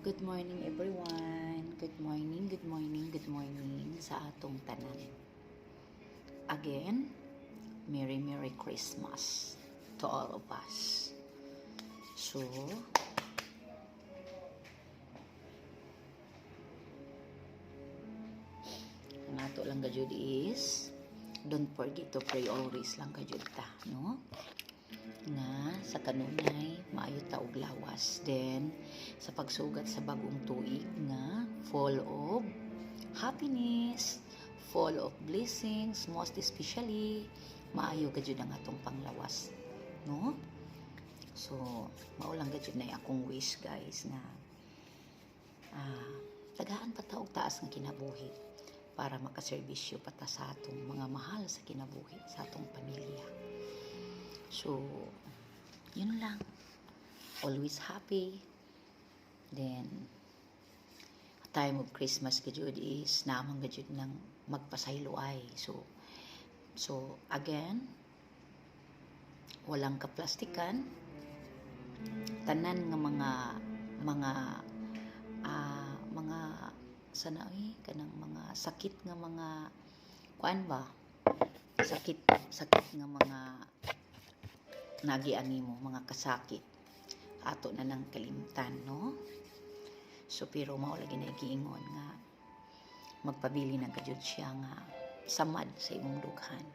Good morning everyone. Good morning, good morning, good morning sa atong tanan. Again, Merry Christmas to all of us. So, ang ato lang gajud is don't forget to pray always lang gajud ta, no? Nga sa kanunay maayo ta og lawas, then sa pagsugat sa bagong tuig nga full of happiness, full of blessings, most especially maayo gajud ang atong panglawas, no? So mao lang gajud na akong wish, guys, na tagaan pa ta og taas nga kinabuhi para makaserbisyo pa ta sa atong mga mahal sa kinabuhi, sa atong pamilya. So, yun lang. Always happy. Then, time of Christmas gajud is namang gajud ng magpasayloay. So again, walang kaplastikan. Tanan nga mga sanaoy kanang mga sakit nga mga kuan ba? Sakit nga mga nagiani mo, mga kasakit, ato na ng kalimtan, no? So pero mao lagi na giingon nga magpabili na gajud siya nga samad sa imong dughan.